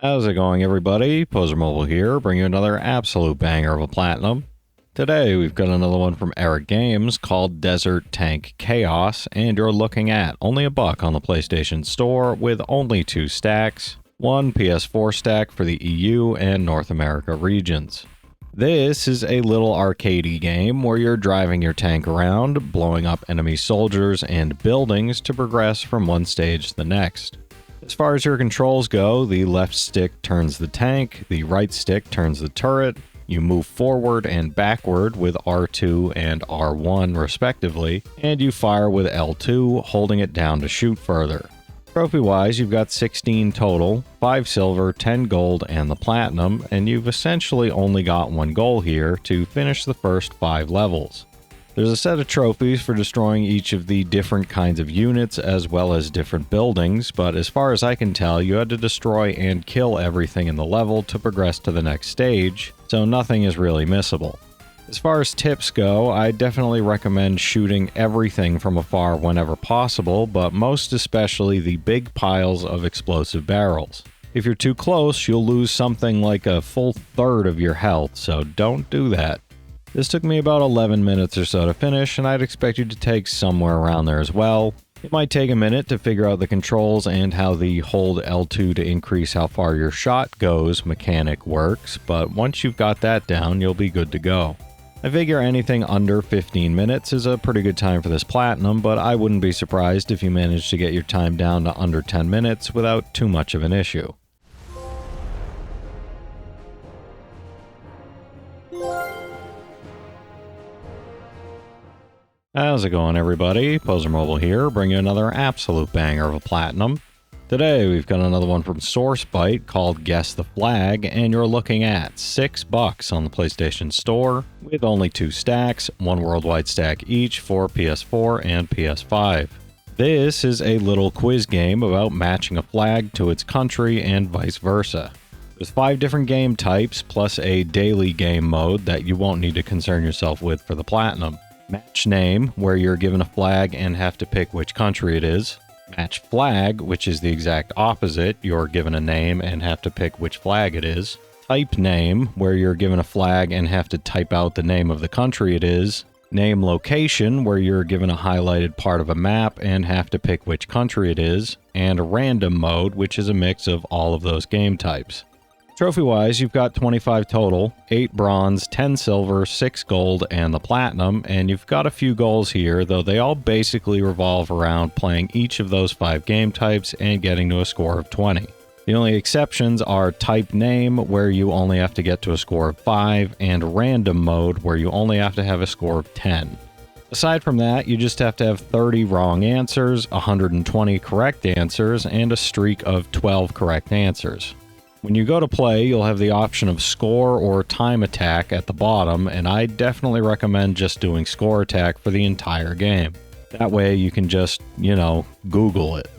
How's it going, everybody? Pozermobil here, bringing you another absolute banger of a platinum. Today, we've got another one from Eric Games called Desert Tank Chaos, and you're looking at only $1 on the PlayStation Store with only 2 stacks, one PS4 stack for the EU and North America regions. This is a little arcadey game where you're driving your tank around, blowing up enemy soldiers and buildings to progress from one stage to the next. As far as your controls go, the left stick turns the tank, the right stick turns the turret. You move forward and backward with R2 and R1 respectively, and you fire with L2, holding it down to shoot further. Trophy-wise, you've got 16 total, 5 silver, 10 gold, and the platinum, and you've essentially only got 1 goal here to finish the first 5 levels. There's a set of trophies for destroying each of the different kinds of units as well as different buildings, but as far as I can tell, you had to destroy and kill everything in the level to progress to the next stage, so nothing is really missable. As far as tips go, I definitely recommend shooting everything from afar whenever possible, but most especially the big piles of explosive barrels. If you're too close, you'll lose something like a full third of your health, so don't do that. This took me about 11 minutes or so to finish, and I'd expect you to take somewhere around there as well. It might take a minute to figure out the controls and how the hold L2 to increase how far your shot goes mechanic works, but once you've got that down, you'll be good to go. I figure anything under 15 minutes is a pretty good time for this platinum, but I wouldn't be surprised if you manage to get your time down to under 10 minutes without too much of an issue. How's it going, everybody? Pozermobil here, bringing you another absolute banger of a platinum. Today, we've got another one from SourceBite called Guess the Flag, and you're looking at $6 on the PlayStation Store with only 2 stacks, 1 worldwide stack each for PS4 and PS5. This is a little quiz game about matching a flag to its country and vice versa. There's 5 different game types plus a daily game mode that you won't need to concern yourself with for the platinum. Match name, where you're given a flag and have to pick which country it is. Match flag, which is the exact opposite. You're given a name and have to pick which flag it is. Type name, where you're given a flag and have to type out the name of the country it is. Name location, where you're given a highlighted part of a map and have to pick which country it is. And random mode, which is a mix of all of those game types. Trophy-wise, you've got 25 total, 8 bronze, 10 silver, 6 gold, and the platinum, and you've got a few goals here, though they all basically revolve around playing each of those 5 game types and getting to a score of 20. The only exceptions are type name, where you only have to get to a score of 5, and random mode, where you only have to have a score of 10. Aside from that, you just have to have 30 wrong answers, 120 correct answers, and a streak of 12 correct answers. When you go to play, you'll have the option of score or time attack at the bottom, and I definitely recommend just doing score attack for the entire game. That way you can just, Google it.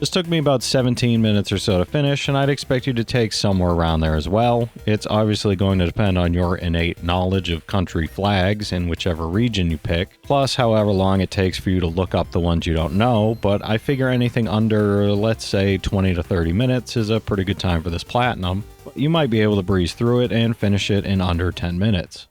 This took me about 17 minutes or so to finish, and I'd expect you to take somewhere around there as well. It's obviously going to depend on your innate knowledge of country flags in whichever region you pick, plus however long it takes for you to look up the ones you don't know, but I figure anything under, let's say, 20 to 30 minutes is a pretty good time for this platinum. But you might be able to breeze through it and finish it in under 10 minutes.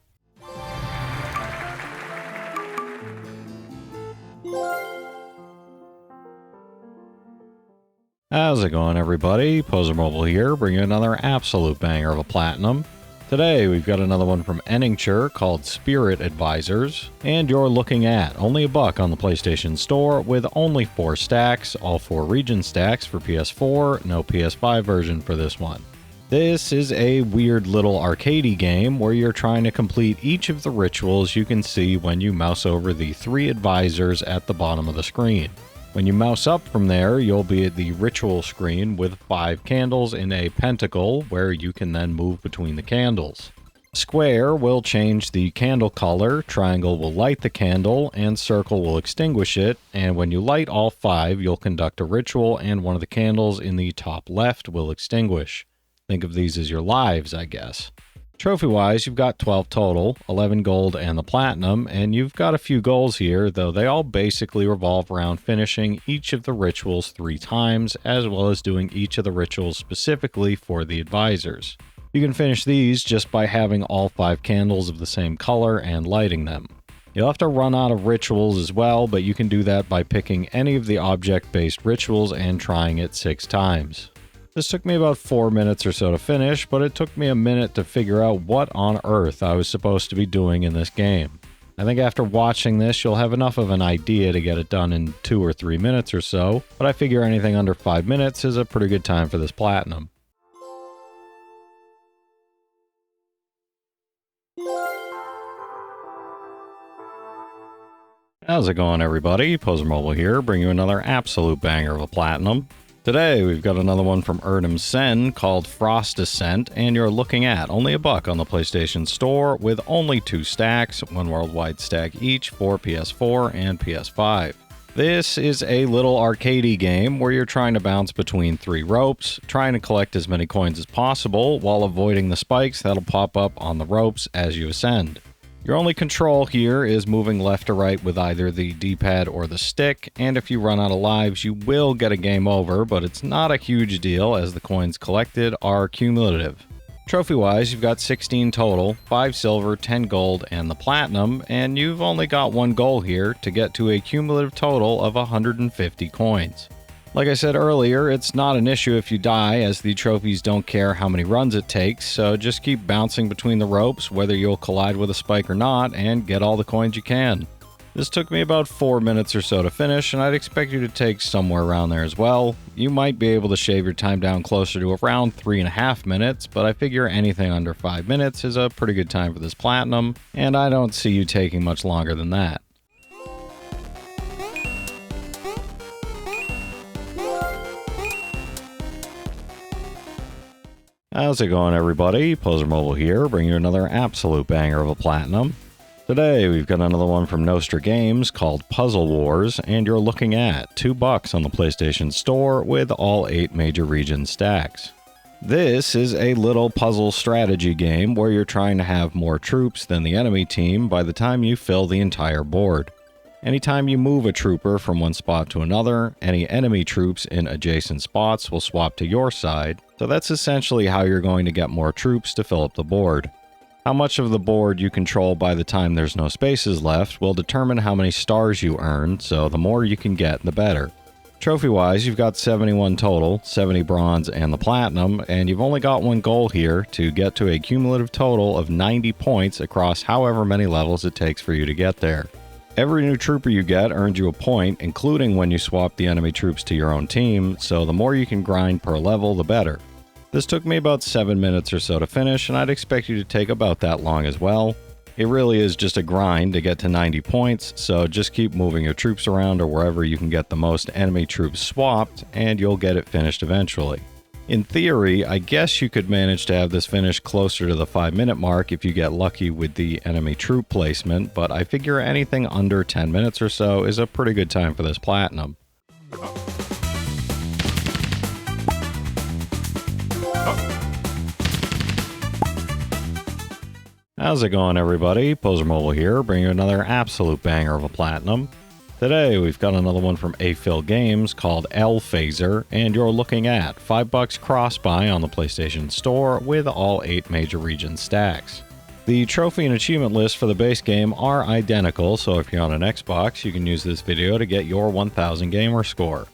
How's it going, everybody? Pozermobil here, bringing you another absolute banger of a platinum. Today, we've got another one from Ellphaser called Spirit Advisors, and you're looking at only $1 on the PlayStation Store with only 4 stacks, all 4 region stacks for PS4, no PS5 version for this one. This is a weird little arcadey game where you're trying to complete each of the rituals you can see when you mouse over the 3 advisors at the bottom of the screen. When you mouse up from there, you'll be at the ritual screen with 5 candles in a pentacle where you can then move between the candles. Square will change the candle color, triangle will light the candle, and circle will extinguish it, and when you light all 5, you'll conduct a ritual and one of the candles in the top left will extinguish. Think of these as your lives, I guess. Trophy-wise, you've got 12 total, 11 gold and the platinum, and you've got a few goals here, though they all basically revolve around finishing each of the rituals 3 times, as well as doing each of the rituals specifically for the advisors. You can finish these just by having all 5 candles of the same color and lighting them. You'll have to run out of rituals as well, but you can do that by picking any of the object-based rituals and trying it 6 times. This took me about 4 minutes or so to finish, but it took me a minute to figure out what on earth I was supposed to be doing in this game. I think after watching this, you'll have enough of an idea to get it done in 2 or 3 minutes or so, but I figure anything under 5 minutes is a pretty good time for this platinum. How's it going, everybody? Pozermobil here, bringing you another absolute banger of a platinum. Today, we've got another one from Ascent called Ascent, and you're looking at only $1 on the PlayStation Store with only 2 stacks, 1 worldwide stack each for PS4 and PS5. This is a little arcadey game where you're trying to bounce between 3 ropes, trying to collect as many coins as possible while avoiding the spikes that'll pop up on the ropes as you ascend. Your only control here is moving left to right with either the D-pad or the stick, and if you run out of lives, you will get a game over, but it's not a huge deal as the coins collected are cumulative. Trophy-wise, you've got 16 total, 5 silver, 10 gold, and the platinum, and you've only got 1 goal here to get to a cumulative total of 150 coins. Like I said earlier, it's not an issue if you die, as the trophies don't care how many runs it takes, so just keep bouncing between the ropes, whether you'll collide with a spike or not, and get all the coins you can. This took me about 4 minutes or so to finish, and I'd expect you to take somewhere around there as well. You might be able to shave your time down closer to around 3.5 minutes, but I figure anything under 5 minutes is a pretty good time for this platinum, and I don't see you taking much longer than that. How's it going, everybody? Pozermobil here, bringing you another absolute banger of a platinum. Today, we've got another one from Nostra Games called Puzzle Wars, and you're looking at $2 on the PlayStation Store with all 8 major region stacks. This is a little puzzle strategy game where you're trying to have more troops than the enemy team by the time you fill the entire board. Anytime you move a trooper from one spot to another, any enemy troops in adjacent spots will swap to your side, so that's essentially how you're going to get more troops to fill up the board. How much of the board you control by the time there's no spaces left will determine how many stars you earn, so the more you can get, the better. Trophy-wise, you've got 71 total, 70 bronze and the platinum, and you've only got 1 goal here to get to a cumulative total of 90 points across however many levels it takes for you to get there. Every new trooper you get earns you a point, including when you swap the enemy troops to your own team, so the more you can grind per level, the better. This took me about 7 minutes or so to finish, and I'd expect you to take about that long as well. It really is just a grind to get to 90 points, so just keep moving your troops around or wherever you can get the most enemy troops swapped, and you'll get it finished eventually. In theory, I guess you could manage to have this finished closer to the 5-minute mark if you get lucky with the enemy troop placement, but I figure anything under 10 minutes or so is a pretty good time for this platinum. How's it going, everybody? Pozermobil here, bringing you another absolute banger of a platinum. Today, we've got another one from Games called Ellphaser, and you're looking at $5 cross-buy on the PlayStation Store with all 8 major region stacks. The trophy and achievement lists for the base game are identical, so if you're on an Xbox, you can use this video to get your 1000 gamer score.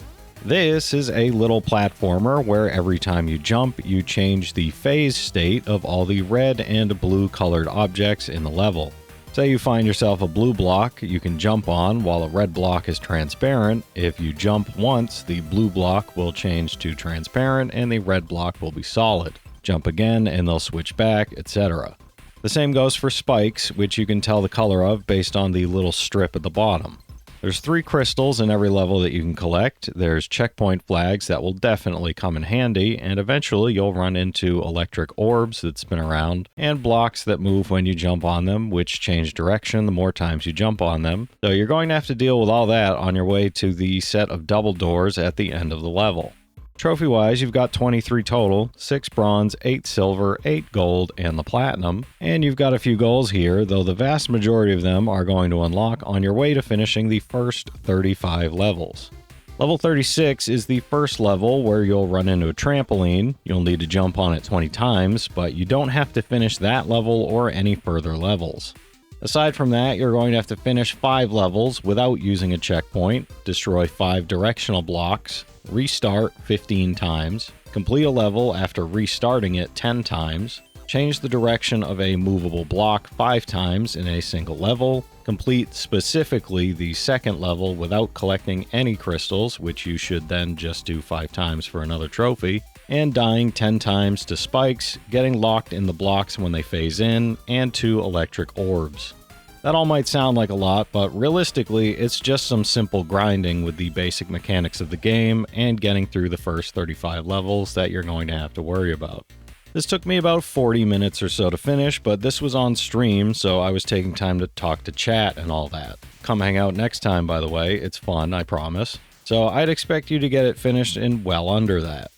This is a little platformer where every time you jump, you change the phase state of all the red and blue colored objects in the level. Say you find yourself a blue block you can jump on while a red block is transparent. If you jump once, the blue block will change to transparent and the red block will be solid. Jump again and they'll switch back, etc. The same goes for spikes, which you can tell the color of based on the little strip at the bottom. There's 3 crystals in every level that you can collect. There's checkpoint flags that will definitely come in handy, and eventually you'll run into electric orbs that spin around, and blocks that move when you jump on them, which change direction the more times you jump on them. So you're going to have to deal with all that on your way to the set of double doors at the end of the level. Trophy-wise, you've got 23 total, 6 bronze, 8 silver, 8 gold, and the platinum. And you've got a few goals here, though the vast majority of them are going to unlock on your way to finishing the first 35 levels. Level 36 is the first level where you'll run into a trampoline. You'll need to jump on it 20 times, but you don't have to finish that level or any further levels. Aside from that, you're going to have to finish 5 levels without using a checkpoint, destroy 5 directional blocks, restart 15 times, complete a level after restarting it 10 times, change the direction of a movable block 5 times in a single level, complete specifically the second level without collecting any crystals, which you should then just do 5 times for another trophy, and dying 10 times to spikes, getting locked in the blocks when they phase in, and 2 electric orbs. That all might sound like a lot, but realistically, it's just some simple grinding with the basic mechanics of the game and getting through the first 35 levels that you're going to have to worry about. This took me about 40 minutes or so to finish, but this was on stream, so I was taking time to talk to chat and all that. Come hang out next time, by the way. It's fun, I promise. So I'd expect you to get it finished in well under that.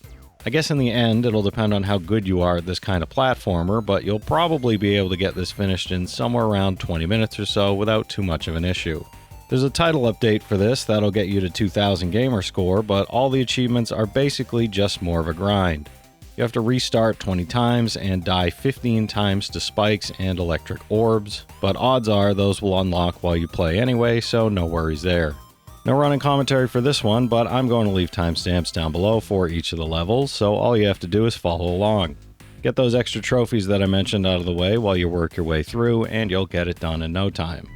I guess in the end, it'll depend on how good you are at this kind of platformer, but you'll probably be able to get this finished in somewhere around 20 minutes or so without too much of an issue. There's a title update for this that'll get you to 2000 gamer score, but all the achievements are basically just more of a grind. You have to restart 20 times and die 15 times to spikes and electric orbs, but odds are those will unlock while you play anyway, so no worries there. No running commentary for this one, but I'm going to leave timestamps down below for each of the levels, so all you have to do is follow along. Get those extra trophies that I mentioned out of the way while you work your way through, and you'll get it done in no time.